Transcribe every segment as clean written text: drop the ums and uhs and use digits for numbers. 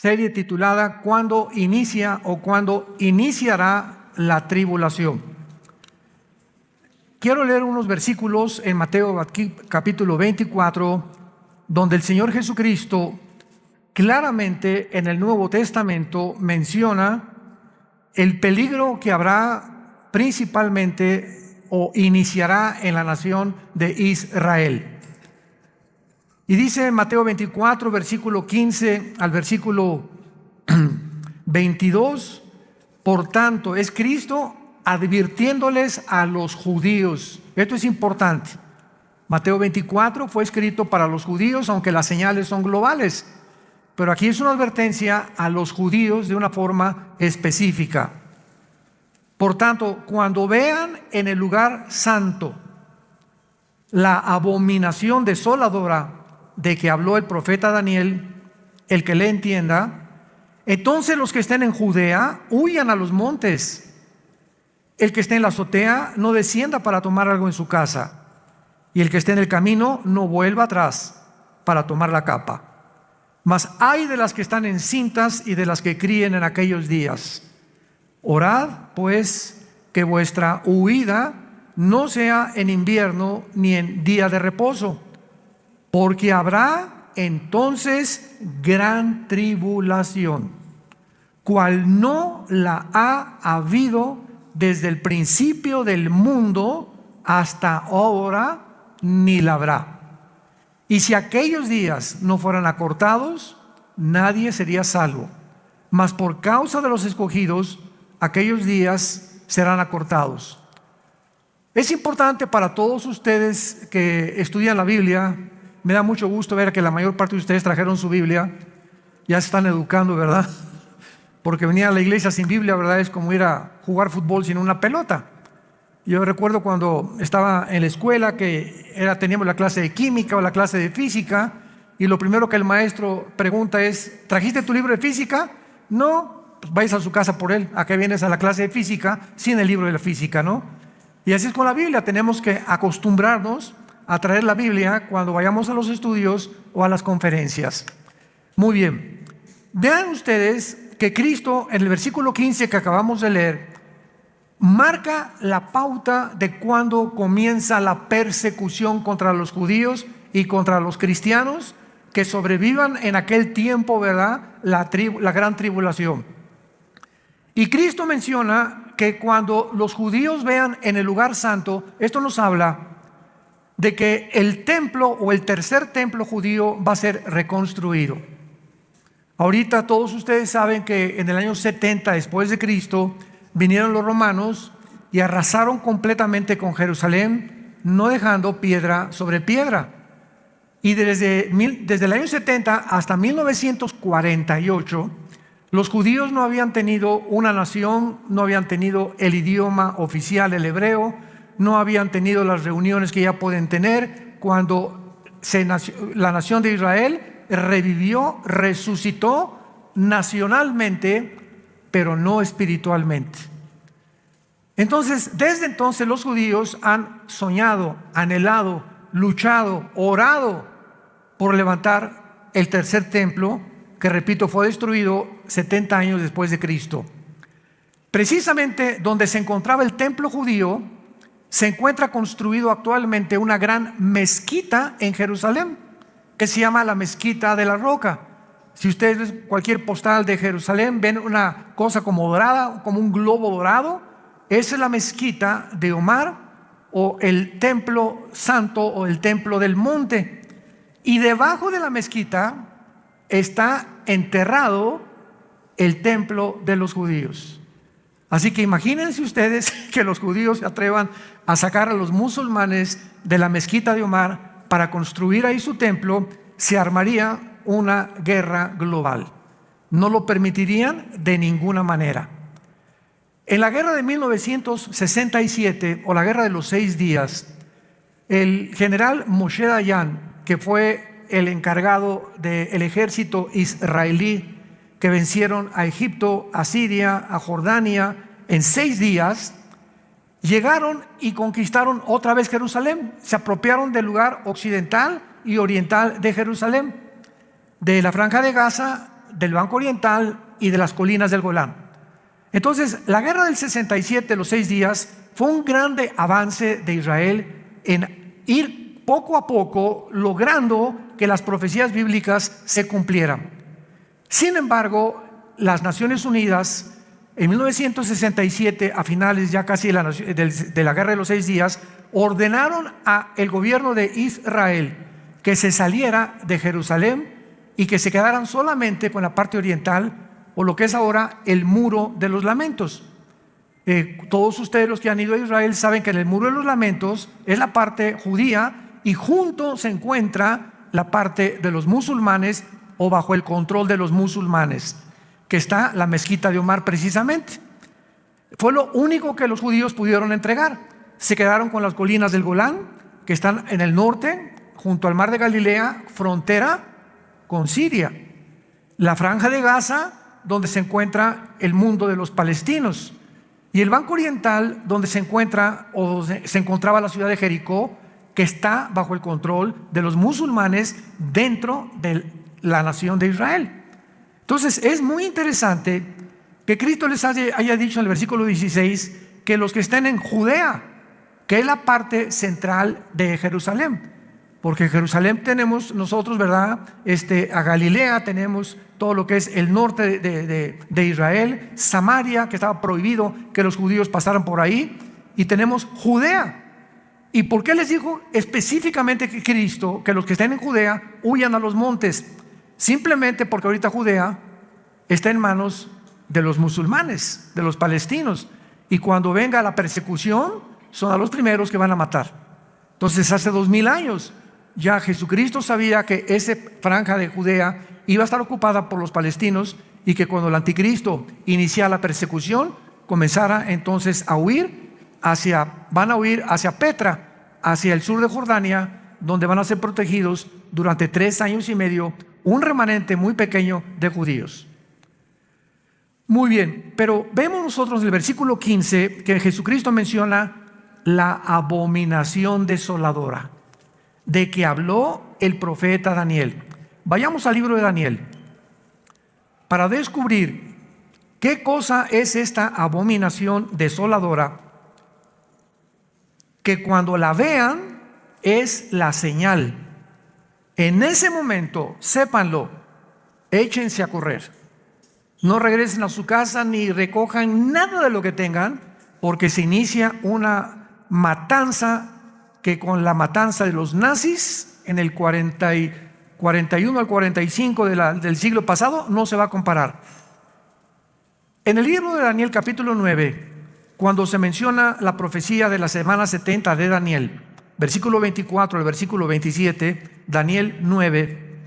serie titulada ¿Cuándo inicia o cuándo iniciará la tribulación? Quiero leer unos versículos en Mateo capítulo 24, donde el Señor Jesucristo claramente en el Nuevo Testamento menciona el peligro que habrá principalmente o iniciará en la nación de Israel. Y dice en Mateo 24, versículo 15 al versículo 22, por tanto, es Cristo advirtiéndoles a los judíos. Esto es importante. Mateo 24 fue escrito para los judíos, aunque las señales son globales. Pero aquí es una advertencia a los judíos de una forma específica. Por tanto, cuando vean en el lugar santo la abominación desoladora de que habló el profeta Daniel, el que le entienda, entonces los que estén en Judea huyan a los montes. El que esté en la azotea no descienda para tomar algo en su casa, y el que esté en el camino no vuelva atrás para tomar la capa. Mas ay de las que están encintas y de las que críen en aquellos días. Orad, pues, que vuestra huida no sea en invierno ni en día de reposo, porque habrá entonces gran tribulación, cual no la ha habido desde el principio del mundo hasta ahora, ni la habrá. Y si aquellos días no fueran acortados, nadie sería salvo. Mas por causa de los escogidos, aquellos días serán acortados. Es importante para todos ustedes que estudian la Biblia. Me da mucho gusto ver que la mayor parte de ustedes trajeron su Biblia. Ya se están educando, ¿verdad? Porque venir a la iglesia sin Biblia, ¿verdad? Es como ir a jugar fútbol sin una pelota. Yo recuerdo cuando estaba en la escuela que teníamos la clase de química o la clase de física, y lo primero que el maestro pregunta es: ¿trajiste tu libro de física? No, pues vais a su casa por él. ¿A qué vienes a la clase de física sin el libro de la física, no? Y así es con la Biblia. Tenemos que acostumbrarnos a traer la Biblia cuando vayamos a los estudios o a las conferencias. Muy bien. Vean ustedes que Cristo, en el versículo 15 que acabamos de leer, marca la pauta de cuando comienza la persecución contra los judíos y contra los cristianos que sobrevivan en aquel tiempo, ¿verdad? La gran tribulación. Y Cristo menciona que cuando los judíos vean en el lugar santo, esto nos habla de que el templo o el tercer templo judío va a ser reconstruido. Ahorita todos ustedes saben que en el año 70 después de Cristo vinieron los romanos y arrasaron completamente con Jerusalén, no dejando piedra sobre piedra. Y desde el año 70 hasta 1948, los judíos no habían tenido una nación, no habían tenido el idioma oficial, el hebreo, no habían tenido las reuniones que ya pueden tener cuando la nación de Israel revivió, resucitó nacionalmente, pero no espiritualmente. Entonces, desde entonces los judíos han soñado, anhelado, luchado, orado por levantar el tercer templo, que repito, fue destruido 70 años después de Cristo. Precisamente donde se encontraba el templo judío, se encuentra construido actualmente una gran mezquita en Jerusalén, que se llama la Mezquita de la Roca. Si ustedes ven cualquier postal de Jerusalén, ven una cosa como dorada, como un globo dorado. Esa es la Mezquita de Omar, o el templo santo, o el templo del monte. Y debajo de la mezquita está enterrado el templo de los judíos. Así que imagínense ustedes que los judíos se atrevan a sacar a los musulmanes de la Mezquita de Omar para construir ahí su templo. Se armaría una guerra global. No lo permitirían de ninguna manera. En la guerra de 1967, o la guerra de los 6 días, el general Moshe Dayan, que fue el encargado del ejército israelí que vencieron a Egipto, a Siria, a Jordania en 6 días, llegaron y conquistaron otra vez Jerusalén. Se apropiaron del lugar occidental y oriental de Jerusalén, de la Franja de Gaza del Banco Oriental y de las colinas del Golán. Entonces, la guerra del 67, los 6 días, fue un grande avance de Israel en ir poco a poco logrando que las profecías bíblicas se cumplieran. Sin embargo, las Naciones Unidas, en 1967, a finales ya casi de la guerra de los 6 días, ordenaron al gobierno de Israel que se saliera de Jerusalén y que se quedaran solamente con la parte oriental, o lo que es ahora el Muro de los Lamentos. Todos ustedes los que han ido a Israel saben que en el Muro de los Lamentos es la parte judía y junto se encuentra la parte de los musulmanes, o bajo el control de los musulmanes, que está la mezquita de Omar precisamente. Fue lo único que los judíos pudieron entregar. Se quedaron con las colinas del Golán, que están en el norte, junto al mar de Galilea, frontera con Siria. La franja de Gaza, donde se encuentra el mundo de los palestinos. Y el Banco Oriental, donde se encontraba la ciudad de Jericó, que está bajo el control de los musulmanes dentro de la nación de Israel. Entonces es muy interesante que Cristo les haya dicho en el versículo 16 que los que estén en Judea, que es la parte central de Jerusalén, porque en Jerusalén tenemos nosotros, ¿verdad? A Galilea tenemos todo lo que es el norte de Israel, Samaria, que estaba prohibido que los judíos pasaran por ahí, y tenemos Judea. ¿Y por qué les dijo específicamente que Cristo que los que estén en Judea huyan a los montes? Simplemente porque ahorita Judea está en manos de los musulmanes, de los palestinos, y cuando venga la persecución son a los primeros que van a matar. Entonces hace 2000 años ya Jesucristo sabía que esa franja de Judea iba a estar ocupada por los palestinos, y que cuando el anticristo iniciara la persecución comenzara entonces a huir van a huir hacia Petra, hacia el sur de Jordania, donde van a ser protegidos durante 3 años y medio, un remanente muy pequeño de judíos. Muy bien, pero vemos nosotros en el versículo 15 que Jesucristo menciona la abominación desoladora de que habló el profeta Daniel. Vayamos al libro de Daniel para descubrir qué cosa es esta abominación desoladora, que cuando la vean es la señal. En ese momento, sépanlo, échense a correr. No regresen a su casa ni recojan nada de lo que tengan, porque se inicia una matanza que con la matanza de los nazis en el 41 al 45 del siglo pasado no se va a comparar. En el libro de Daniel capítulo 9, cuando se menciona la profecía de la semana 70 de Daniel, versículo 24 al versículo 27, Daniel 9,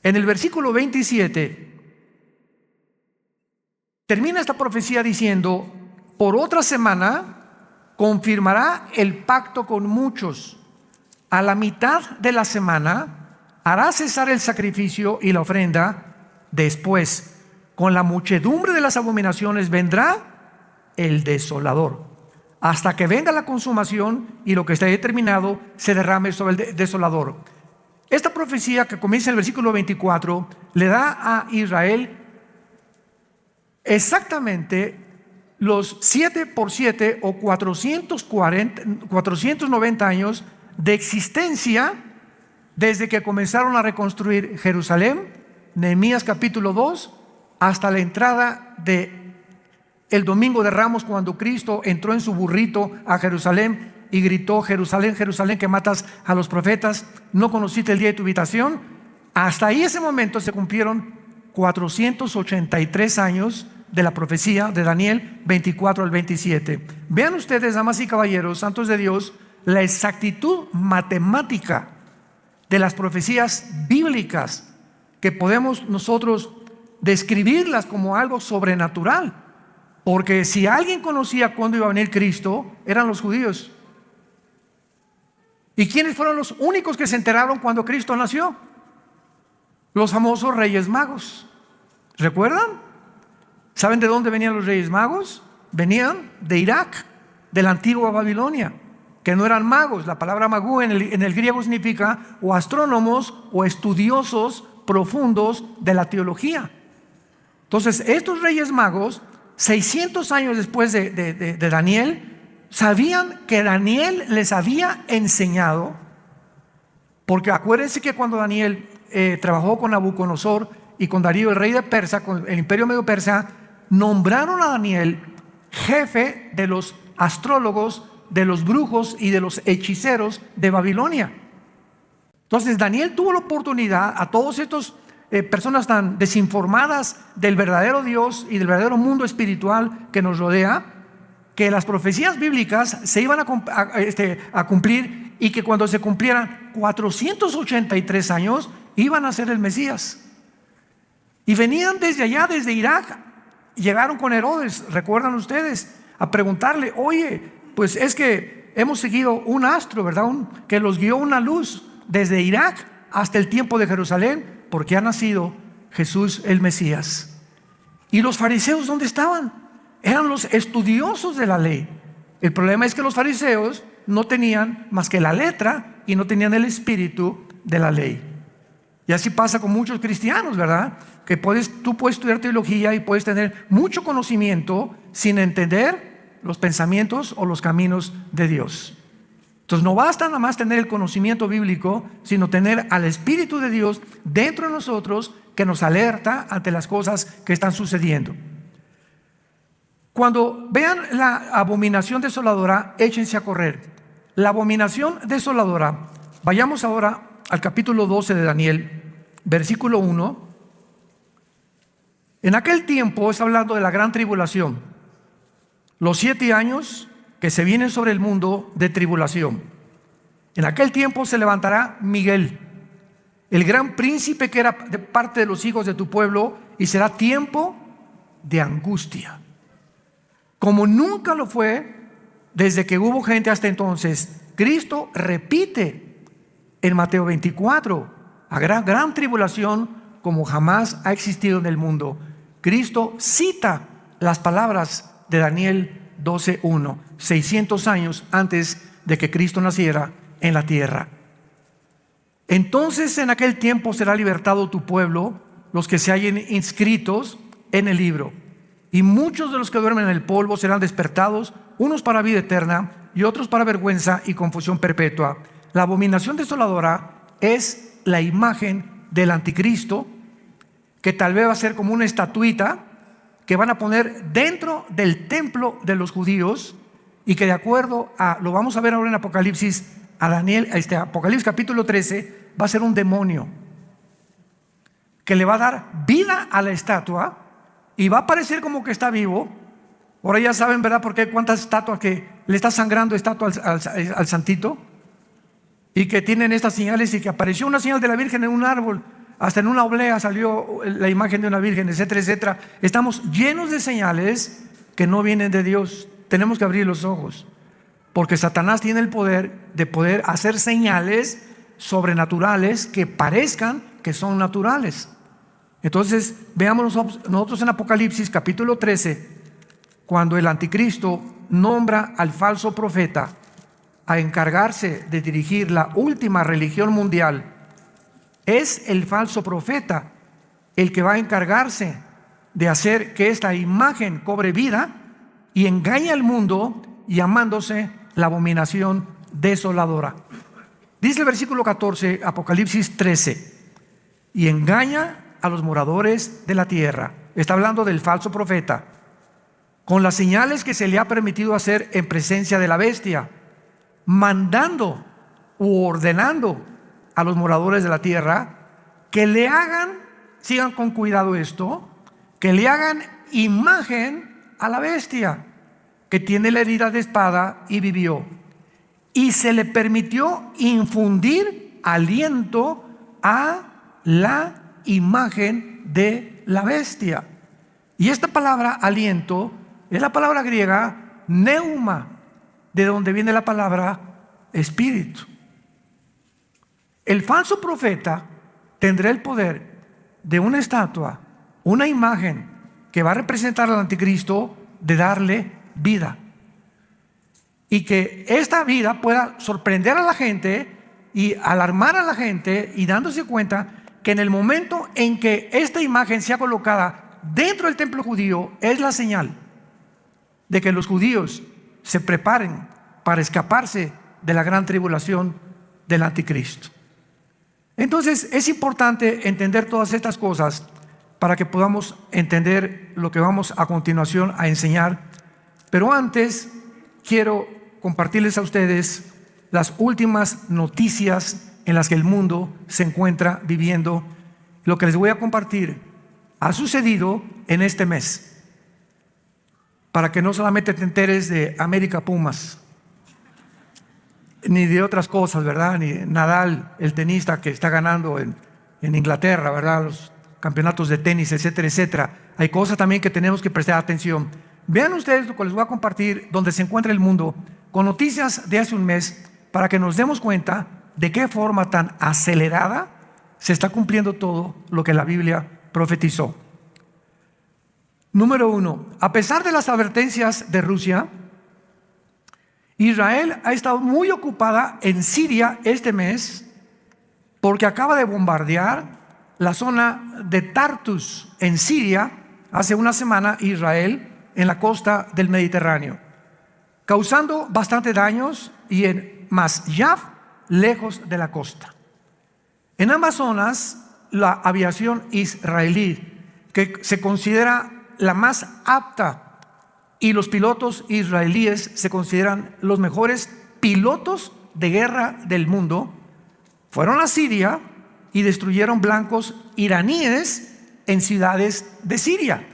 en el versículo 27 termina esta profecía diciendo: por otra semana confirmará el pacto con muchos. A la mitad de la semana hará cesar el sacrificio y la ofrenda. Después, con la muchedumbre de las abominaciones vendrá el desolador, hasta que venga la consumación y lo que está determinado se derrame sobre el desolador. Esta profecía, que comienza en el versículo 24, le da a Israel exactamente los 7 por 7 o 490 años de existencia desde que comenzaron a reconstruir Jerusalén, Nehemías capítulo 2, hasta la entrada de el domingo de Ramos, cuando Cristo entró en su burrito a Jerusalén y gritó: Jerusalén, Jerusalén, que matas a los profetas, ¿no conociste el día de tu visitación? Hasta ahí, ese momento, se cumplieron 483 años de la profecía de Daniel 24 al 27. Vean ustedes, damas y caballeros, santos de Dios, la exactitud matemática de las profecías bíblicas, que podemos nosotros describirlas como algo sobrenatural. Porque si alguien conocía cuándo iba a venir Cristo, eran los judíos. ¿Y quiénes fueron los únicos que se enteraron cuando Cristo nació? Los famosos Reyes Magos. ¿Recuerdan? ¿Saben de dónde venían los Reyes Magos? Venían de Irak, de la antigua Babilonia, que no eran magos. La palabra magú en el griego significa o astrónomos o estudiosos profundos de la teología. Entonces, estos reyes magos, 600 años después de Daniel, sabían que Daniel les había enseñado, porque acuérdense que cuando Daniel trabajó con Nabucodonosor y con Darío, el rey de Persia, con el imperio medio persa, nombraron a Daniel jefe de los astrólogos, de los brujos y de los hechiceros de Babilonia. Entonces Daniel tuvo la oportunidad a todos estos personas tan desinformadas del verdadero Dios y del verdadero mundo espiritual que nos rodea, que las profecías bíblicas se iban a cumplir, y que cuando se cumplieran 483 años iban a ser el Mesías. Y venían desde allá, desde Irak, llegaron con Herodes, recuerdan ustedes, a preguntarle: oye, pues es que hemos seguido un astro, ¿verdad? Que los guió una luz desde Irak hasta el tiempo de Jerusalén, porque ha nacido Jesús el Mesías. ¿Y los fariseos dónde estaban? Eran los estudiosos de la ley. El problema es que los fariseos no tenían más que la letra y no tenían el espíritu de la ley. Y así pasa con muchos cristianos, ¿verdad? Que tú puedes estudiar teología y puedes tener mucho conocimiento sin entender los pensamientos o los caminos de Dios. Entonces no basta nada más tener el conocimiento bíblico, sino tener al Espíritu de Dios dentro de nosotros, que nos alerta ante las cosas que están sucediendo. Cuando vean la abominación desoladora, échense a correr. La abominación desoladora, vayamos ahora al capítulo 12 de Daniel, versículo 1. En aquel tiempo, está hablando de la gran tribulación, los 7 años que se vienen sobre el mundo de tribulación. En aquel tiempo se levantará Miguel, el gran príncipe que era de parte de los hijos de tu pueblo, y será tiempo de angustia, como nunca lo fue desde que hubo gente hasta entonces. Cristo repite en Mateo 24, a gran tribulación como jamás ha existido en el mundo. Cristo cita las palabras de Daniel 12:1, 600 años antes de que Cristo naciera en la tierra. Entonces en aquel tiempo será libertado tu pueblo, los que se hallen inscritos en el libro. Y muchos de los que duermen en el polvo serán despertados, unos para vida eterna y otros para vergüenza y confusión perpetua. La abominación desoladora es la imagen del anticristo, que tal vez va a ser como una estatuita que van a poner dentro del templo de los judíos, y que de acuerdo a, lo vamos a ver ahora en Apocalipsis, Apocalipsis capítulo 13, va a ser un demonio que le va a dar vida a la estatua y va a parecer como que está vivo. Ahora ya saben, ¿verdad? Porque cuántas estatuas que le está sangrando estatua al santito, y que tienen estas señales, y que apareció una señal de la Virgen en un árbol, hasta en una oblea salió la imagen de una virgen, etcétera, etcétera. Estamos llenos de señales que no vienen de Dios. Tenemos que abrir los ojos, porque Satanás tiene el poder de poder hacer señales sobrenaturales que parezcan que son naturales. Entonces veamos nosotros en Apocalipsis capítulo 13, cuando el anticristo nombra al falso profeta a encargarse de dirigir la última religión mundial. Es el falso profeta el que va a encargarse de hacer que esta imagen cobre vida y engañe al mundo, llamándose la abominación desoladora. Dice el versículo 14, Apocalipsis 13, y engaña a los moradores de la tierra. Está hablando del falso profeta, con las señales que se le ha permitido hacer en presencia de la bestia, mandando u ordenando a los moradores de la tierra que le hagan, sigan con cuidado esto, que le hagan imagen a la bestia que tiene la herida de espada y vivió, y se le permitió infundir aliento a la imagen de la bestia. Y esta palabra aliento es la palabra griega neuma, de donde viene la palabra espíritu. El falso profeta tendrá el poder de una estatua, una imagen que va a representar al anticristo, de darle vida, y que esta vida pueda sorprender a la gente y alarmar a la gente, y dándose cuenta que en el momento en que esta imagen sea colocada dentro del templo judío es la señal de que los judíos se preparen para escaparse de la gran tribulación del anticristo. Entonces es importante entender todas estas cosas para que podamos entender lo que vamos a continuación a enseñar. Pero antes quiero compartirles a ustedes las últimas noticias en las que el mundo se encuentra viviendo. Lo que les voy a compartir ha sucedido en este mes, para que no solamente te enteres de América Pumas, ni de otras cosas, ¿verdad? Ni Nadal, el tenista que está ganando en Inglaterra, ¿verdad? Los campeonatos de tenis, etcétera, etcétera. Hay cosas también que tenemos que prestar atención. Vean ustedes lo que les voy a compartir, donde se encuentra el mundo, con noticias de hace un mes, para que nos demos cuenta de qué forma tan acelerada se está cumpliendo todo lo que la Biblia profetizó. Número 1, a pesar de las advertencias de Rusia, Israel ha estado muy ocupada en Siria este mes, porque acaba de bombardear la zona de Tartus en Siria hace una semana, Israel, en la costa del Mediterráneo, causando bastante daños, y en Masyaf, lejos de la costa. En ambas zonas, la aviación israelí, que se considera la más apta, y los pilotos israelíes se consideran los mejores pilotos de guerra del mundo, fueron a Siria y destruyeron blancos iraníes en ciudades de Siria,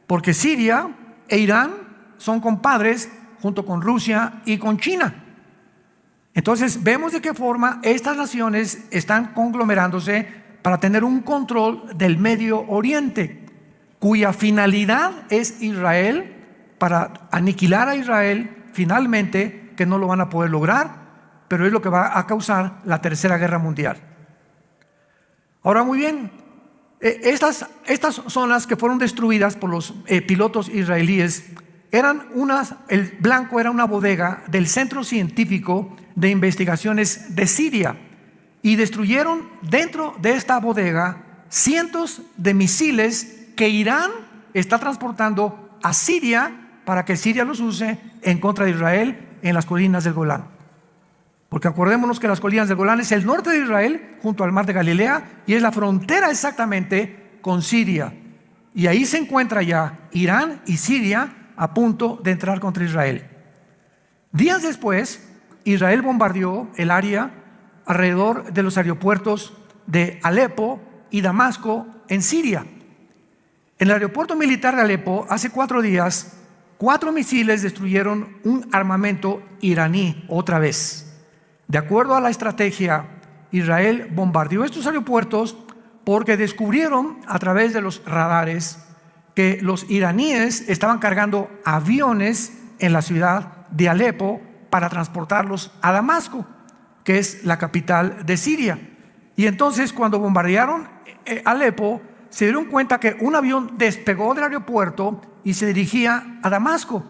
porque Siria e Irán son compadres junto con Rusia y con China. Entonces vemos de qué forma estas naciones están conglomerándose para tener un control del Medio Oriente, cuya finalidad es Israel, para aniquilar a Israel finalmente, que no lo van a poder lograr, pero es lo que va a causar la Tercera Guerra Mundial. Ahora, muy bien, estas zonas que fueron destruidas por los pilotos israelíes eran el blanco era una bodega del Centro Científico de Investigaciones de Siria, y destruyeron dentro de esta bodega cientos de misiles que Irán está transportando a Siria para que Siria los use en contra de Israel en las colinas del Golán. Porque acordémonos que las colinas del Golán es el norte de Israel, junto al mar de Galilea, y es la frontera exactamente con Siria. Y ahí se encuentra ya Irán y Siria a punto de entrar contra Israel. Días después, Israel bombardeó el área alrededor de los aeropuertos de Alepo y Damasco en Siria. En el aeropuerto militar de Alepo, hace 4 días, 4 misiles destruyeron un armamento iraní otra vez. De acuerdo a la estrategia, Israel bombardeó estos aeropuertos porque descubrieron a través de los radares que los iraníes estaban cargando aviones en la ciudad de Alepo para transportarlos a Damasco, que es la capital de Siria. Y entonces, cuando bombardearon Alepo, se dieron cuenta que un avión despegó del aeropuerto y se dirigía a Damasco.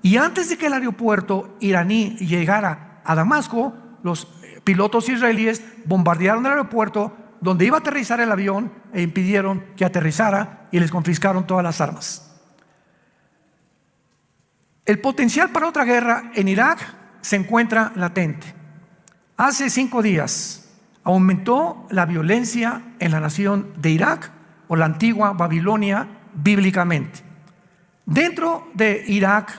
Y antes de que el aeropuerto iraní llegara a Damasco, los pilotos israelíes bombardearon el aeropuerto donde iba a aterrizar el avión e impidieron que aterrizara, y les confiscaron todas las armas. El potencial para otra guerra en Irak se encuentra latente. Hace 5 días aumentó la violencia en la nación de Irak, o la antigua Babilonia bíblicamente. Dentro de Irak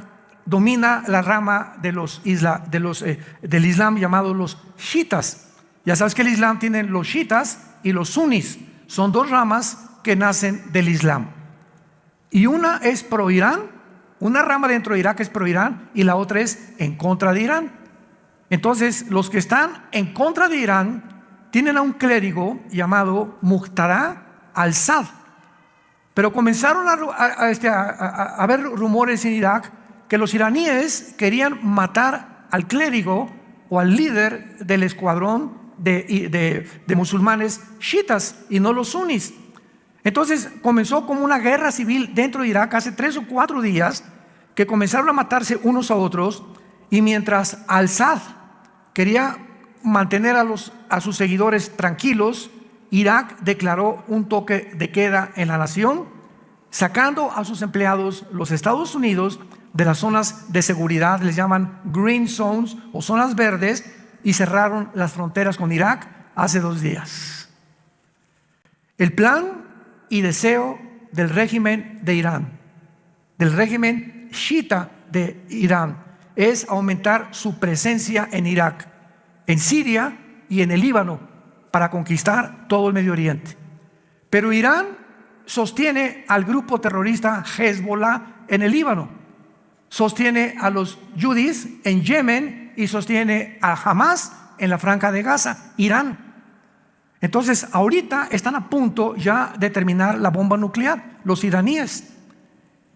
domina la rama del Islam llamado los chiitas. Ya sabes que el Islam tiene los chiitas y los sunis. Son 2 ramas que nacen del Islam. Y una es pro Irán, una rama dentro de Irak es pro Irán, y la otra es en contra de Irán. Entonces, los que están en contra de Irán tienen a un clérigo llamado Muqtada al-Sad. Pero comenzaron a haber rumores en Irak que los iraníes querían matar al clérigo o al líder del escuadrón de musulmanes chiitas y no los sunis. Entonces comenzó como una guerra civil dentro de Irak hace 3 o 4 días, que comenzaron a matarse unos a otros. Y mientras al-Sad quería mantener a sus seguidores tranquilos, Irak declaró un toque de queda en la nación, sacando a sus empleados los Estados Unidos de las zonas de seguridad, les llaman green zones o zonas verdes, y cerraron las fronteras con Irak hace 2 días. El plan y deseo del régimen de Irán, del régimen chiita de Irán, es aumentar su presencia en Irak, en Siria y en el Líbano para conquistar todo el Medio Oriente. Pero Irán sostiene al grupo terrorista Hezbollah en el Líbano, sostiene a los Houthis en Yemen y sostiene a Hamas en la Franja de Gaza, Irán. Entonces, ahorita están a punto ya de terminar la bomba nuclear, los iraníes.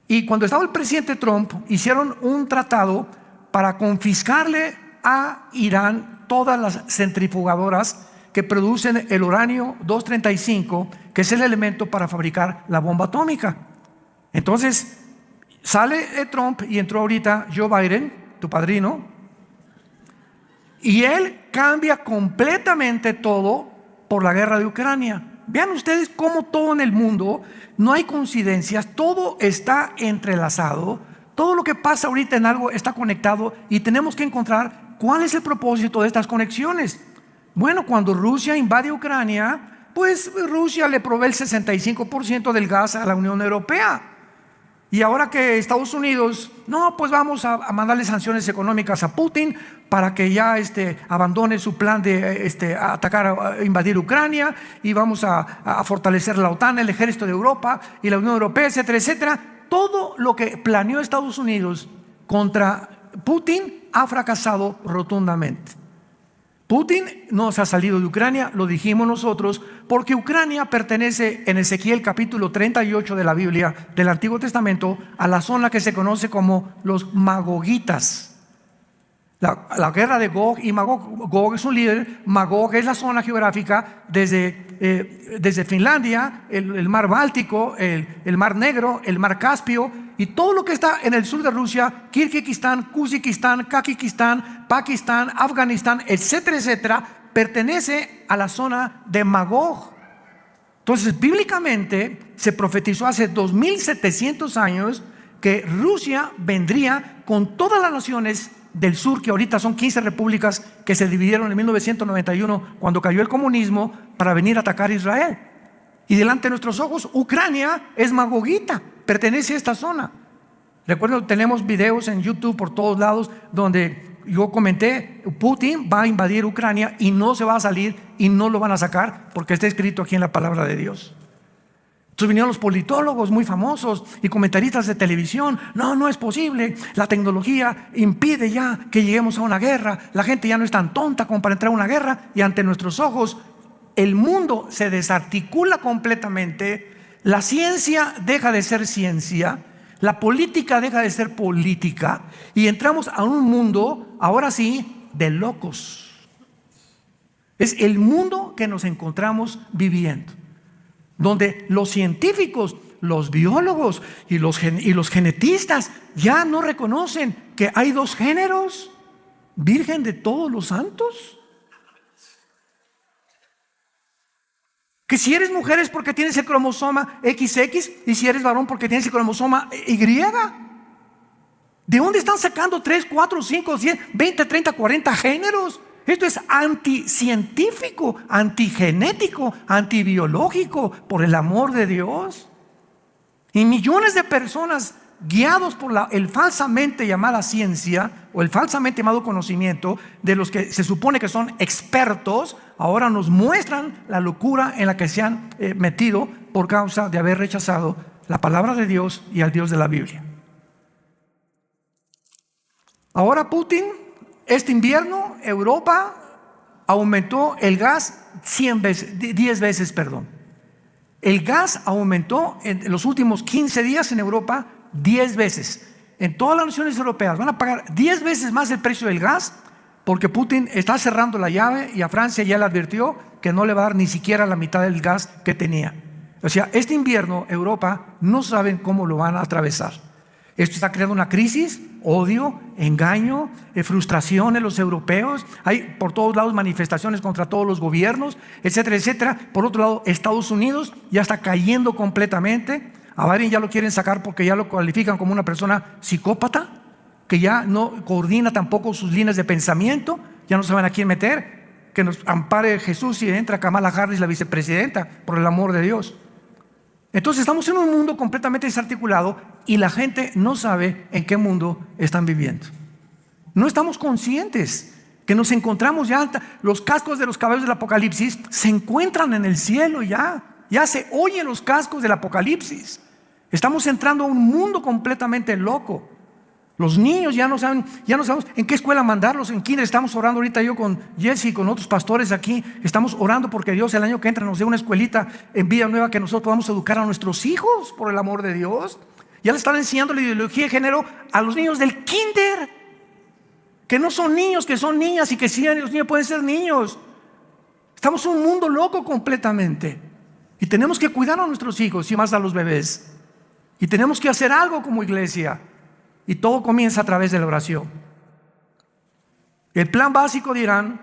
Y cuando estaba el presidente Trump, hicieron un tratado para confiscarle a Irán todas las centrifugadoras que producen el uranio 235, que es el elemento para fabricar la bomba atómica. Entonces, sale Trump y entró ahorita Joe Biden, tu padrino, y él cambia completamente todo por la guerra de Ucrania. Vean ustedes cómo todo en el mundo, no hay coincidencias, todo está entrelazado, todo lo que pasa ahorita en algo está conectado y tenemos que encontrar cuál es el propósito de estas conexiones. Bueno, cuando Rusia invade Ucrania, pues Rusia le provee el 65% del gas a la Unión Europea. Y ahora que Estados Unidos, no, pues vamos a mandarle sanciones económicas a Putin para que ya abandone su plan de atacar, a invadir Ucrania, y vamos a fortalecer la OTAN, el ejército de Europa y la Unión Europea, etcétera, etcétera. Todo lo que planeó Estados Unidos contra Putin ha fracasado rotundamente. Putin no se ha salido de Ucrania, lo dijimos nosotros, porque Ucrania pertenece en Ezequiel capítulo 38 de la Biblia, del Antiguo Testamento, a la zona que se conoce como los magogitas. La guerra de Gog y Magog. Gog es un líder, Magog es la zona geográfica desde Finlandia, el mar Báltico, el mar Negro, el mar Caspio, y todo lo que está en el sur de Rusia, Kirguistán, Kazajistán, Kazajistán, Pakistán, Afganistán, etcétera, etcétera, pertenece a la zona de Magog. Entonces, bíblicamente se profetizó hace 2700 años que Rusia vendría con todas las naciones del sur, que ahorita son 15 repúblicas que se dividieron en 1991 cuando cayó el comunismo, para venir a atacar a Israel. Y delante de nuestros ojos, Ucrania es magogita, pertenece a esta zona. Recuerdo, tenemos videos en YouTube por todos lados donde yo comenté, Putin va a invadir Ucrania y no se va a salir y no lo van a sacar, porque está escrito aquí en la palabra de Dios. Entonces vinieron los politólogos muy famosos y comentaristas de televisión. No es posible, la tecnología impide ya que lleguemos a una guerra, la gente ya no es tan tonta como para entrar a una guerra, y ante nuestros ojos el mundo se desarticula completamente, la ciencia deja de ser ciencia, la política deja de ser política, y entramos a un mundo, ahora sí, de locos. Es el mundo que nos encontramos viviendo, donde los científicos, los biólogos y los genetistas ya no reconocen que hay 2 géneros, Virgen de todos los santos. Que si eres mujer es porque tienes el cromosoma XX, y si eres varón porque tienes el cromosoma Y. ¿De dónde están sacando 3, 4, 5, 10, 20, 30, 40 géneros? Esto es anticientífico, antigenético, antibiológico, por el amor de Dios. Y millones de personas guiados por el falsamente llamada ciencia, o el falsamente llamado conocimiento, de los que se supone que son expertos, ahora nos muestran la locura en la que se han metido por causa de haber rechazado la palabra de Dios y al Dios de la Biblia. Ahora Putin, este invierno, Europa aumentó el gas 10 veces. El gas aumentó en los últimos 15 días en Europa 10 veces. En todas las naciones europeas van a pagar 10 veces más el precio del gas, porque Putin está cerrando la llave, y a Francia ya le advirtió que no le va a dar ni siquiera la mitad del gas que tenía. O sea, este invierno Europa no saben cómo lo van a atravesar. Esto está creando una crisis, odio, engaño, frustración en los europeos. Hay por todos lados manifestaciones contra todos los gobiernos, etcétera, etcétera. Por otro lado, Estados Unidos ya está cayendo completamente. A Biden ya lo quieren sacar porque ya lo califican como una persona psicópata, que ya no coordina tampoco sus líneas de pensamiento, ya no saben a quién meter. Que nos ampare Jesús si entra Kamala Harris, la vicepresidenta, por el amor de Dios. Entonces estamos en un mundo completamente desarticulado y la gente no sabe en qué mundo están viviendo. No estamos conscientes que nos encontramos ya, los cascos de los caballos del Apocalipsis se encuentran en el cielo ya se oyen los cascos del Apocalipsis. Estamos entrando a un mundo completamente loco. Los niños ya no sabemos en qué escuela mandarlos, en kinder. Estamos orando ahorita yo con Jesse y con otros pastores aquí. Estamos orando porque Dios el año que entra nos dé una escuelita en Villanueva que nosotros podamos educar a nuestros hijos, por el amor de Dios. Ya le están enseñando la ideología de género a los niños del kinder, que no son niños, que son niñas, y que sí, los niños pueden ser niños. Estamos en un mundo loco completamente y tenemos que cuidar a nuestros hijos y más a los bebés, y tenemos que hacer algo como iglesia. Y todo comienza a través de la oración. El plan básico de Irán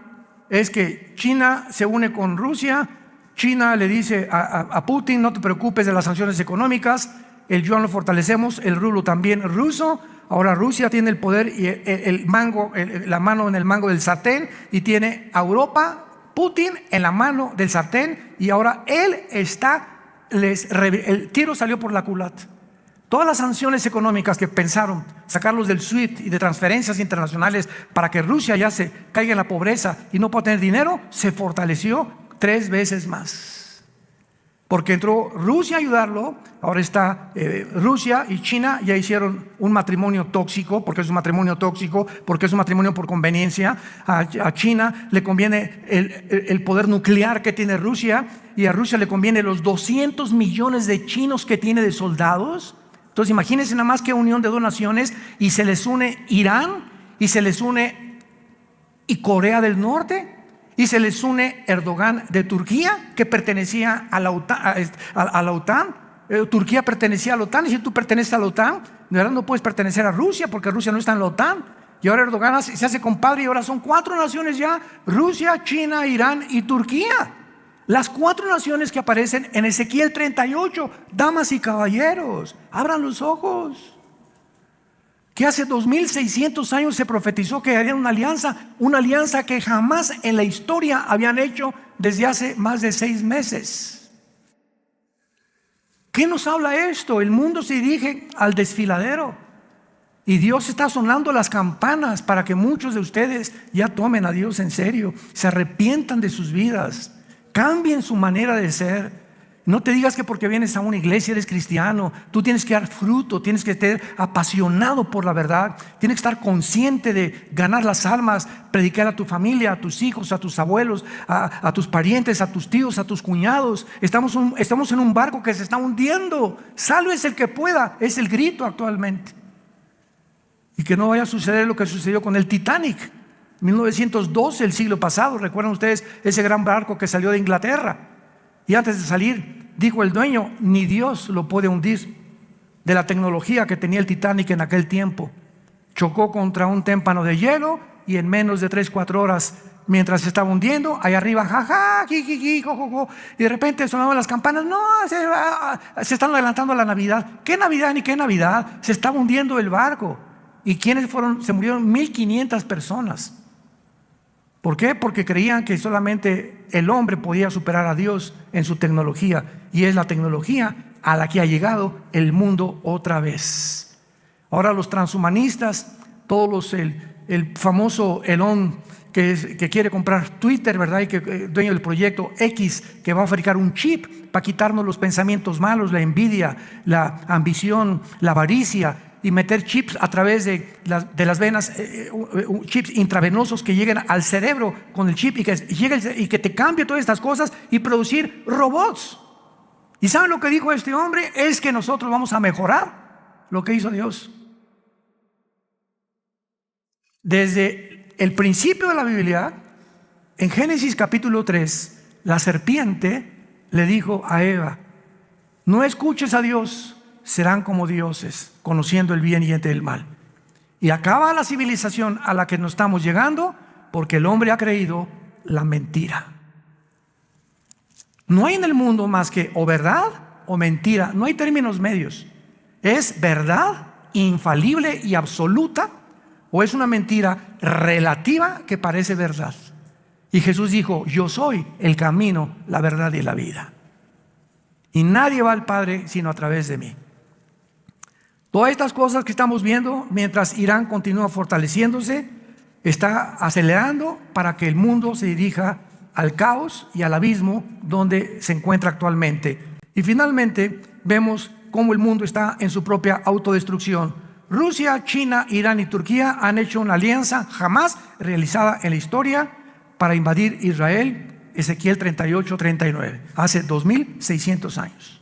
es que China se une con Rusia. China le dice a Putin: no te preocupes de las sanciones económicas, el yuan lo fortalecemos, el rublo también ruso. Ahora Rusia tiene el poder y la mano en el mango del sartén, y tiene a Europa, Putin, en la mano del sartén, y ahora él el tiro salió por la culata. Todas las sanciones económicas que pensaron sacarlos del SWIFT y de transferencias internacionales para que Rusia ya se caiga en la pobreza y no pueda tener dinero, se fortaleció 3 veces más. Porque entró Rusia a ayudarlo. Ahora está Rusia y China ya hicieron un matrimonio tóxico, porque es un matrimonio tóxico, porque es un matrimonio por conveniencia. A China le conviene el poder nuclear que tiene Rusia, y a Rusia le conviene los 200 millones de chinos que tiene de soldados. Entonces imagínense nada más que unión de 2 naciones, y se les une Irán, y se les une y Corea del Norte, y se les une Erdogan de Turquía, que pertenecía a la OTAN. Turquía pertenecía a la OTAN, y si tú perteneces a la OTAN, de verdad no puedes pertenecer a Rusia, porque Rusia no está en la OTAN. Y ahora Erdogan se hace compadre, y ahora son 4 naciones ya: Rusia, China, Irán y Turquía. Las 4 naciones que aparecen en Ezequiel 38. Damas y caballeros, abran los ojos. Que hace 2600 años se profetizó que harían una alianza que jamás en la historia habían hecho desde hace más de 6 meses. ¿Qué nos habla esto? El mundo se dirige al desfiladero, y Dios está sonando las campanas para que muchos de ustedes ya tomen a Dios en serio, se arrepientan de sus vidas, cambien su manera de ser. No te digas que porque vienes a una iglesia eres cristiano. Tú tienes que dar fruto, tienes que estar apasionado por la verdad, tienes que estar consciente de ganar las almas, predicar a tu familia, a tus hijos, a tus abuelos, a tus parientes, a tus tíos, a tus cuñados. Estamos en un barco que se está hundiendo. Sálvese el que pueda, es el grito actualmente. Y que no vaya a suceder lo que sucedió con el Titanic 1912, el siglo pasado. ¿Recuerdan ustedes ese gran barco que salió de Inglaterra? Y antes de salir, dijo el dueño: ni Dios lo puede hundir. De la tecnología que tenía el Titanic en aquel tiempo, chocó contra un témpano de hielo, y en menos de 3-4 horas, mientras se estaba hundiendo, allá arriba, jaja, jijiji, jojojo, y de repente sonaban las campanas. No, se están adelantando a la Navidad. ¿Qué Navidad ni qué Navidad? Se estaba hundiendo el barco. ¿Y quiénes fueron? Se murieron 1500 personas. ¿Por qué? Porque creían que solamente el hombre podía superar a Dios en su tecnología, y es la tecnología a la que ha llegado el mundo otra vez. Ahora los transhumanistas, el famoso Elon que quiere comprar Twitter, ¿verdad? Y que dueño del proyecto X, que va a fabricar un chip para quitarnos los pensamientos malos, la envidia, la ambición, la avaricia, y meter chips a través de las venas, chips intravenosos que lleguen al cerebro con el chip, y que te cambie todas estas cosas, y producir robots. ¿Y saben lo que dijo este hombre? Es que nosotros vamos a mejorar lo que hizo Dios. Desde el principio de la Biblia, en Génesis capítulo 3, la serpiente le dijo a Eva: no escuches a Dios, serán como dioses, conociendo el bien y el mal. Y acaba la civilización a la que nos estamos llegando, porque el hombre ha creído la mentira. No hay en el mundo más que o verdad o mentira. No hay términos medios. ¿Es verdad infalible y absoluta o es una mentira relativa que parece verdad? Y Jesús dijo: yo soy el camino, la verdad y la vida. Y nadie va al Padre sino a través de mí. Todas estas cosas que estamos viendo, mientras Irán continúa fortaleciéndose, está acelerando para que el mundo se dirija al caos y al abismo donde se encuentra actualmente. Y finalmente vemos cómo el mundo está en su propia autodestrucción. Rusia, China, Irán y Turquía han hecho una alianza jamás realizada en la historia para invadir Israel. Ezequiel 38-39, hace 2600 años.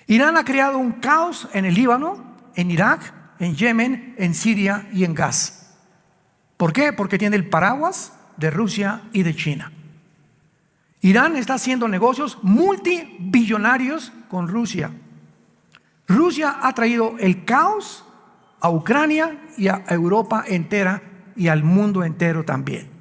Irán ha creado un caos en el Líbano, en Irak, en Yemen, en Siria y en Gaza. ¿Por qué? Porque tiene el paraguas de Rusia y de China. Irán está haciendo negocios multibillonarios con Rusia. Rusia ha traído el caos a Ucrania y a Europa entera y al mundo entero también.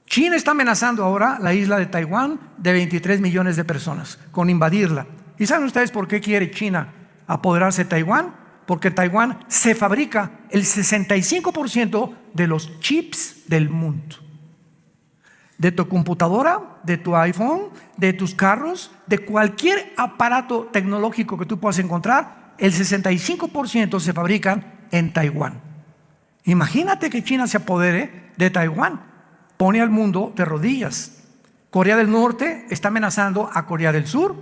China está amenazando ahora la isla de Taiwán de 23 millones de personas con invadirla. ¿Y saben ustedes por qué quiere China apoderarse de Taiwán? Porque en Taiwán se fabrica el 65% de los chips del mundo. De tu computadora, de tu iPhone, de tus carros, de cualquier aparato tecnológico que tú puedas encontrar, el 65% se fabrican en Taiwán. Imagínate que China se apodere de Taiwán. Pone al mundo de rodillas. Corea del Norte está amenazando a Corea del Sur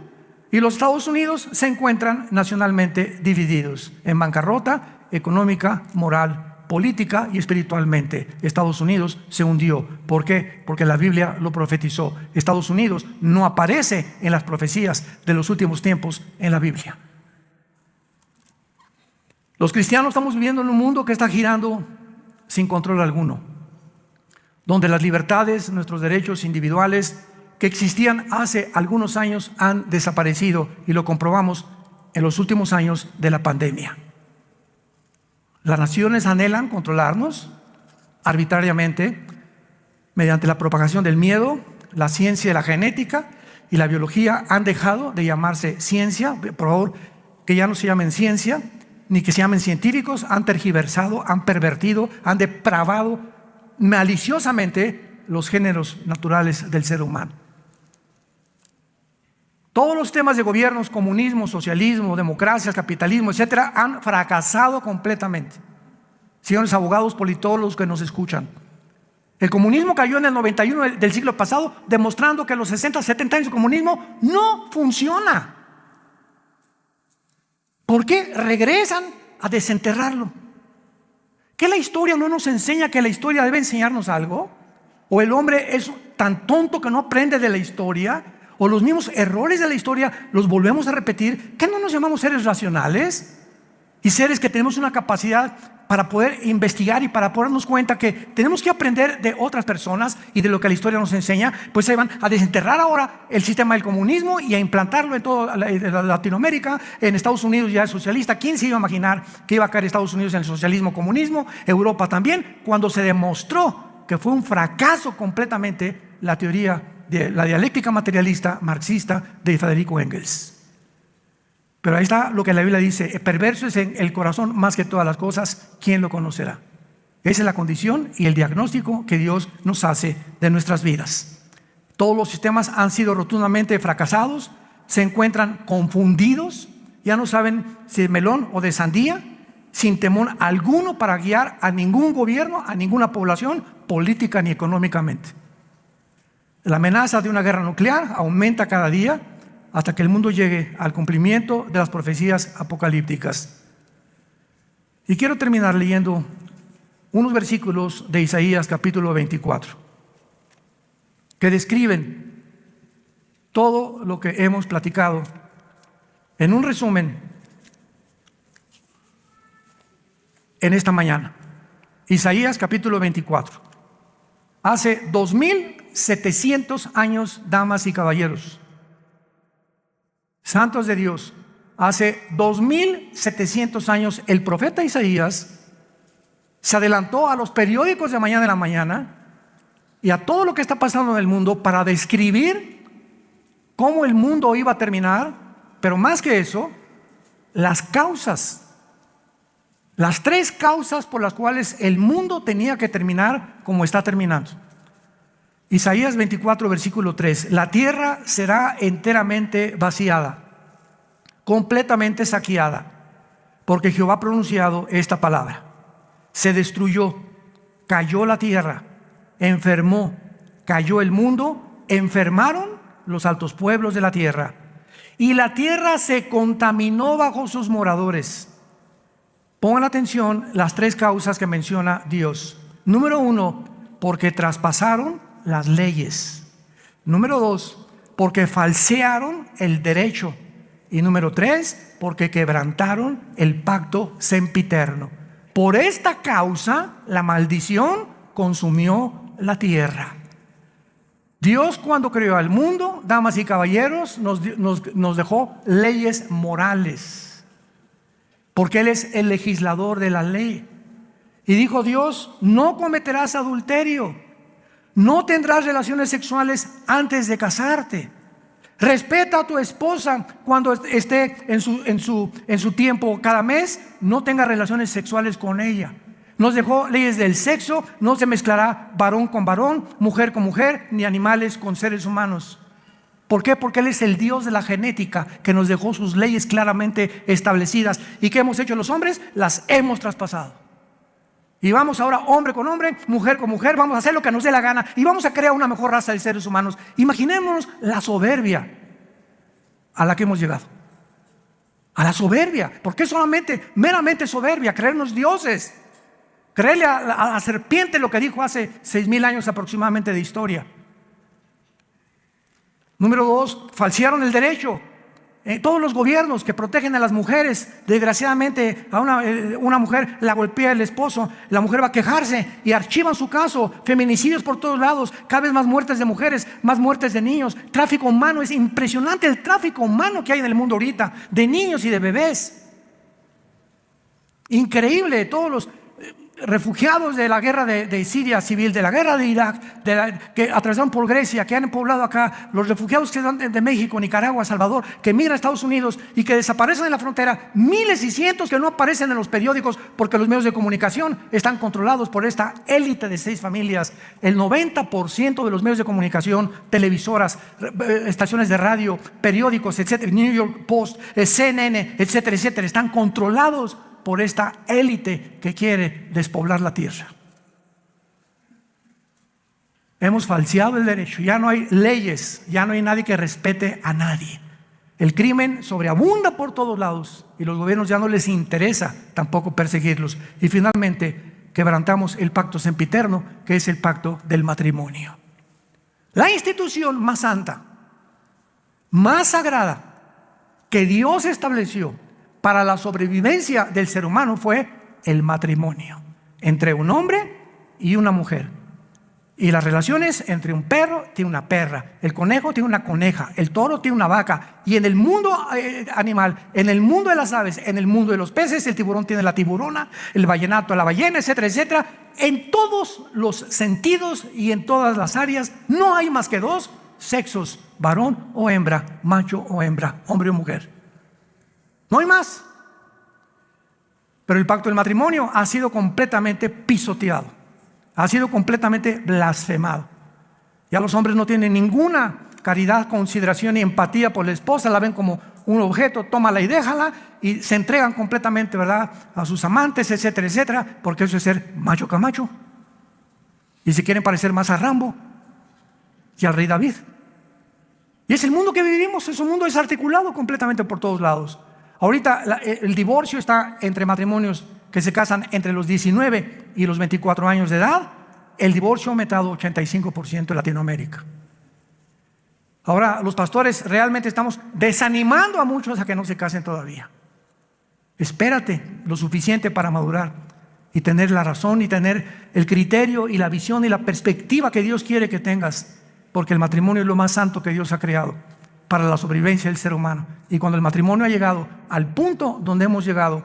y los Estados Unidos se encuentran nacionalmente divididos, en bancarrota económica, moral, política y espiritualmente. Estados Unidos se hundió. ¿Por qué? Porque la Biblia lo profetizó. Estados Unidos no aparece en las profecías de los últimos tiempos en la Biblia. Los cristianos estamos viviendo en un mundo que está girando sin control alguno, donde las libertades, nuestros derechos individuales que existían hace algunos años han desaparecido, y lo comprobamos en los últimos años de la pandemia. Las naciones anhelan controlarnos arbitrariamente mediante la propagación del miedo. La ciencia y la genética y la biología han dejado de llamarse ciencia. Por favor, que ya no se llamen ciencia, ni que se llamen científicos. Han tergiversado, han pervertido, han depravado maliciosamente los géneros naturales del ser humano. Todos los temas de gobiernos, comunismo, socialismo, democracia, capitalismo, etcétera, han fracasado completamente. Señores abogados, politólogos que nos escuchan, el comunismo cayó en el 91 del siglo pasado, demostrando que los 60, 70 años de comunismo no funciona. ¿Por qué regresan a desenterrarlo? ¿Que la historia no nos enseña que la historia debe enseñarnos algo? ¿O el hombre es tan tonto que no aprende de la historia? ¿O los mismos errores de la historia los volvemos a repetir? ¿Que no nos llamamos seres racionales? Y seres que tenemos una capacidad para poder investigar y para poder darnos cuenta que tenemos que aprender de otras personas y de lo que la historia nos enseña. Pues se van a desenterrar ahora el sistema del comunismo y a implantarlo en toda Latinoamérica. En Estados Unidos ya es socialista. ¿Quién se iba a imaginar que iba a caer Estados Unidos en el socialismo, comunismo? Europa también, cuando se demostró que fue un fracaso completamente la teoría de la dialéctica materialista marxista de Federico Engels. Pero ahí está lo que la Biblia dice: perverso es en el corazón más que todas las cosas, ¿quién lo conocerá? Esa es la condición y el diagnóstico que Dios nos hace de nuestras vidas. Todos los sistemas han sido rotundamente fracasados, se encuentran confundidos, ya no saben si de melón o de sandía, sin temor alguno para guiar a ningún gobierno, a ninguna población, política ni económicamente. La amenaza de una guerra nuclear aumenta cada día, hasta que el mundo llegue al cumplimiento de las profecías apocalípticas. Y quiero terminar leyendo unos versículos de Isaías capítulo 24, que describen todo lo que hemos platicado en un resumen en esta mañana. Isaías capítulo 24. Hace 2700 años, damas y caballeros, santos de Dios, hace 2700 años el profeta Isaías se adelantó a los periódicos de mañana en la mañana y a todo lo que está pasando en el mundo para describir cómo el mundo iba a terminar Pero más que eso, las causas, las 3 causas por las cuales el mundo tenía que terminar como está terminando. Isaías 24, versículo 3: la tierra será enteramente vaciada, completamente saqueada, porque Jehová ha pronunciado esta palabra. Se destruyó, cayó la tierra, enfermó, cayó el mundo, enfermaron los altos pueblos de la tierra, y la tierra se contaminó bajo sus moradores. Pongan atención las 3 causas que menciona Dios. Número 1, porque traspasaron las leyes. Número 2, porque falsearon el derecho. Y número 3, porque quebrantaron el pacto sempiterno. Por esta causa, la maldición consumió la tierra. Dios, cuando creó al mundo, damas y caballeros, nos dejó leyes morales, porque Él es el legislador de la ley. Y dijo Dios: no cometerás adulterio, no tendrás relaciones sexuales antes de casarte, respeta a tu esposa cuando esté en su tiempo cada mes, no tengas relaciones sexuales con ella. Nos dejó leyes del sexo: no se mezclará varón con varón, mujer con mujer, ni animales con seres humanos. ¿Por qué? Porque Él es el Dios de la genética, que nos dejó sus leyes claramente establecidas. ¿Y qué hemos hecho los hombres? Las hemos traspasado. Y vamos ahora hombre con hombre, mujer con mujer, vamos a hacer lo que nos dé la gana y vamos a crear una mejor raza de seres humanos. Imaginémonos la soberbia a la que hemos llegado. A la soberbia. ¿Por qué solamente, meramente soberbia? Creernos dioses. Creerle a la serpiente lo que dijo hace 6,000 años aproximadamente de historia. Número 2, falsearon el derecho. Todos los gobiernos que protegen a las mujeres, desgraciadamente a una mujer la golpea el esposo, la mujer va a quejarse y archivan su caso. Feminicidios por todos lados, cada vez más muertes de mujeres, más muertes de niños, tráfico humano. Es impresionante el tráfico humano que hay en el mundo ahorita, de niños y de bebés. Increíble. Todos los refugiados de la guerra de Siria civil, de la guerra de Irak, que atravesaron por Grecia, que han poblado acá, los refugiados que están de México, Nicaragua, Salvador, que migran a Estados Unidos y que desaparecen en la frontera, miles y cientos que no aparecen en los periódicos porque los medios de comunicación están controlados por esta élite de 6 familias. El 90% de los medios de comunicación, televisoras, estaciones de radio, periódicos, etcétera, New York Post, CNN, etcétera, etcétera, están controlados por esta élite que quiere despoblar la tierra. Hemos falseado el derecho, ya no hay leyes, ya no hay nadie que respete a nadie. El crimen sobreabunda por todos lados y los gobiernos ya no les interesa tampoco perseguirlos. Y finalmente quebrantamos el pacto sempiterno, que es el pacto del matrimonio. La institución más santa, más sagrada que Dios estableció para la sobrevivencia del ser humano fue el matrimonio entre un hombre y una mujer. Y las relaciones entre un perro tiene una perra, el conejo tiene una coneja, el toro tiene una vaca. Y en el mundo animal, en el mundo de las aves, en el mundo de los peces, el tiburón tiene la tiburona, el ballenato la ballena, etcétera, etcétera. En todos los sentidos y en todas las áreas no hay más que 2 sexos: varón o hembra, macho o hembra, hombre o mujer. No hay más. Pero el pacto del matrimonio ha sido completamente pisoteado, ha sido completamente blasfemado. Ya los hombres no tienen ninguna caridad, consideración y empatía por la esposa, la ven como un objeto, tómala y déjala, y se entregan completamente, ¿verdad?, a sus amantes, etcétera, etcétera, porque eso es ser macho camacho. Y se quieren parecer más a Rambo que al rey David. Y es el mundo que vivimos, es un mundo desarticulado completamente por todos lados. Ahorita el divorcio está entre matrimonios que se casan entre los 19 y los 24 años de edad. El divorcio ha aumentado 85% en Latinoamérica. Ahora los pastores realmente estamos desanimando a muchos a que no se casen todavía. Espérate lo suficiente para madurar y tener la razón y tener el criterio y la visión y la perspectiva que Dios quiere que tengas, porque el matrimonio es lo más santo que Dios ha creado para la sobrevivencia del ser humano. Y cuando el matrimonio ha llegado al punto donde hemos llegado,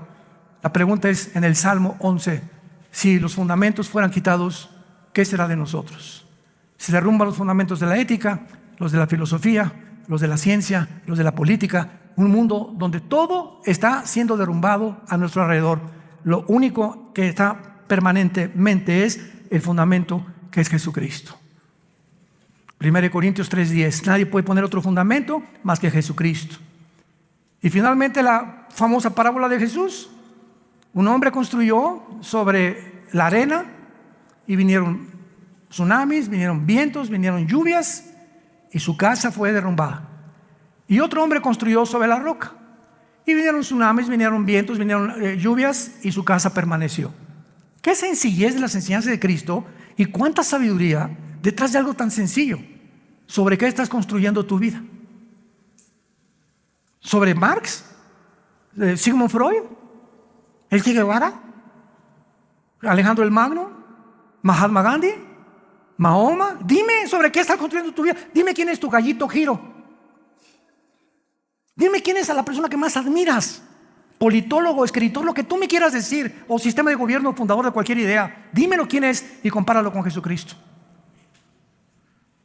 la pregunta es en el Salmo 11: si los fundamentos fueran quitados, ¿qué será de nosotros? Se derrumban los fundamentos de la ética, los de la filosofía, los de la ciencia, los de la política, un mundo donde todo está siendo derrumbado a nuestro alrededor. Lo único que está permanentemente es el fundamento, que es Jesucristo. 1 Corintios 3:10. Nadie puede poner otro fundamento más que Jesucristo. Y finalmente la famosa parábola de Jesús. Un hombre construyó sobre la arena y vinieron tsunamis, vinieron vientos, vinieron lluvias y su casa fue derrumbada. Y otro hombre construyó sobre la roca y vinieron tsunamis, vinieron vientos, vinieron lluvias y su casa permaneció. Qué sencillez de las enseñanzas de Cristo y cuánta sabiduría detrás de algo tan sencillo. ¿Sobre qué estás construyendo tu vida? ¿Sobre Marx? ¿Sigmund Freud? ¿El Che Guevara? ¿Alejandro el Magno? ¿Mahatma Gandhi? ¿Mahoma? Dime sobre qué estás construyendo tu vida. Dime quién es tu gallito Giro. Dime quién es a la persona que más admiras. Politólogo, escritor, lo que tú me quieras decir, o sistema de gobierno, fundador de cualquier idea. Dímelo quién es y compáralo con Jesucristo.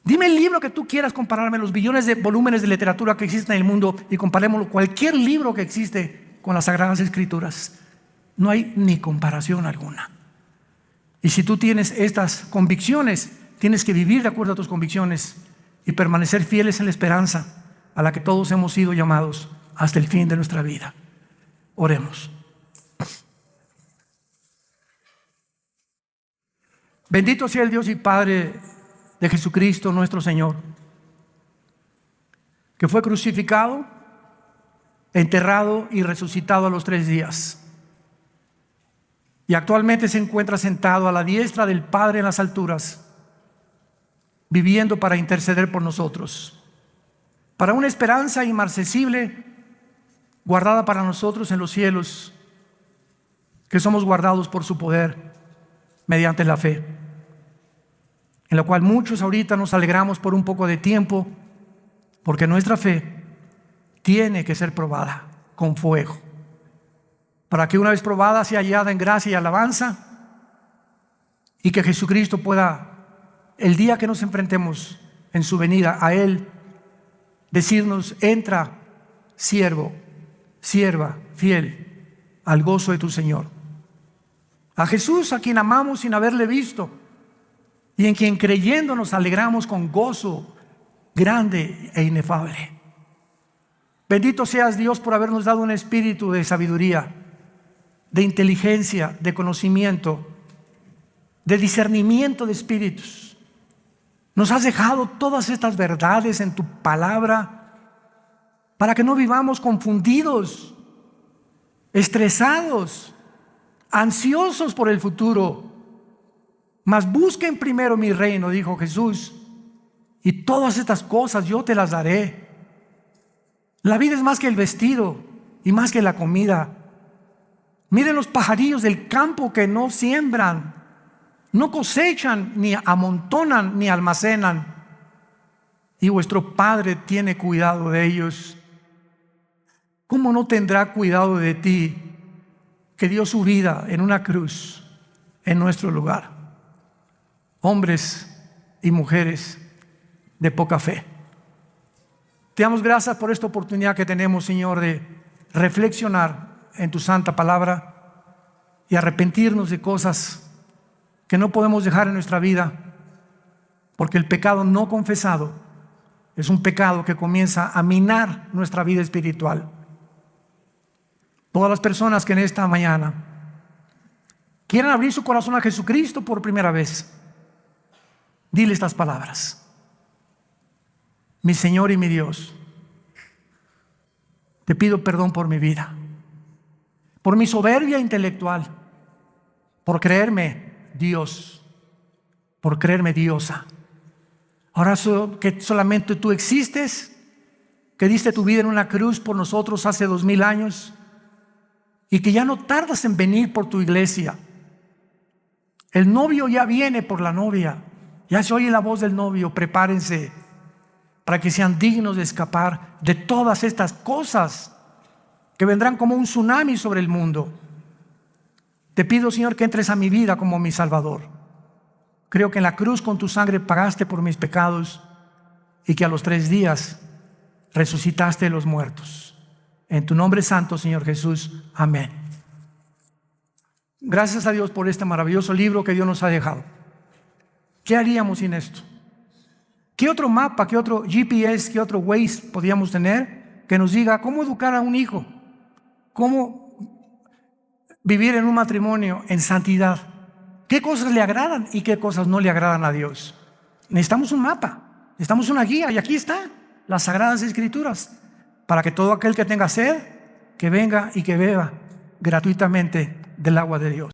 Dime el libro que tú quieras compararme, los billones de volúmenes de literatura que existen en el mundo, y comparémoslo cualquier libro que existe con las Sagradas Escrituras. No hay ni comparación alguna. Y si tú tienes estas convicciones, tienes que vivir de acuerdo a tus convicciones y permanecer fieles en la esperanza a la que todos hemos sido llamados hasta el fin de nuestra vida. Oremos. Bendito sea el Dios y Padre de Jesucristo nuestro Señor, que fue crucificado, enterrado y resucitado a los 3 días. Y actualmente se encuentra sentado a la diestra del Padre en las alturas, viviendo para interceder por nosotros, para una esperanza inmarcesible guardada para nosotros en los cielos, que somos guardados por su poder mediante la fe, en la cual muchos ahorita nos alegramos por un poco de tiempo, porque nuestra fe tiene que ser probada con fuego, para que una vez probada sea hallada en gracia y alabanza, y que Jesucristo pueda, el día que nos enfrentemos en su venida a Él, decirnos: entra, siervo, sierva fiel, al gozo de tu Señor. A Jesús, a quien amamos sin haberle visto, y en quien creyendo nos alegramos con gozo grande e inefable. Bendito seas, Dios, por habernos dado un espíritu de sabiduría, de inteligencia, de conocimiento, de discernimiento de espíritus. Nos has dejado todas estas verdades en tu palabra para que no vivamos confundidos, estresados, ansiosos por el futuro. Mas busquen primero mi reino, dijo Jesús, y todas estas cosas yo te las daré. La vida es más que el vestido y más que la comida. Miren los pajarillos del campo, que no siembran, no cosechan, ni amontonan, ni almacenan, y vuestro Padre tiene cuidado de ellos. ¿Cómo no tendrá cuidado de ti, que dio su vida en una cruz en nuestro lugar? Hombres y mujeres de poca fe, te damos gracias por esta oportunidad que tenemos, Señor, de reflexionar en tu santa palabra y arrepentirnos de cosas que no podemos dejar en nuestra vida, porque el pecado no confesado es un pecado que comienza a minar nuestra vida espiritual. Todas las personas que en esta mañana quieran abrir su corazón a Jesucristo por primera vez, dile estas palabras: mi Señor y mi Dios, te pido perdón por mi vida, por mi soberbia intelectual, por creerme Dios, por creerme diosa. Ahora que solamente tú existes, que diste tu vida en una cruz por nosotros hace 2000 años, y que ya no tardas en venir por tu iglesia. El novio ya viene por la novia, ya se oye la voz del novio: prepárense para que sean dignos de escapar de todas estas cosas que vendrán como un tsunami sobre el mundo. Te pido, Señor, que entres a mi vida como mi Salvador. Creo que en la cruz con tu sangre pagaste por mis pecados y que a los 3 días resucitaste de los muertos. En tu nombre santo, Señor Jesús. Amén. Gracias a Dios por este maravilloso libro que Dios nos ha dejado. ¿Qué haríamos sin esto? ¿Qué otro mapa, qué otro GPS, qué otro Waze podríamos tener que nos diga cómo educar a un hijo? ¿Cómo vivir en un matrimonio en santidad? ¿Qué cosas le agradan y qué cosas no le agradan a Dios? Necesitamos un mapa, necesitamos una guía, y aquí están las Sagradas Escrituras, para que todo aquel que tenga sed, que venga y que beba gratuitamente del agua de Dios.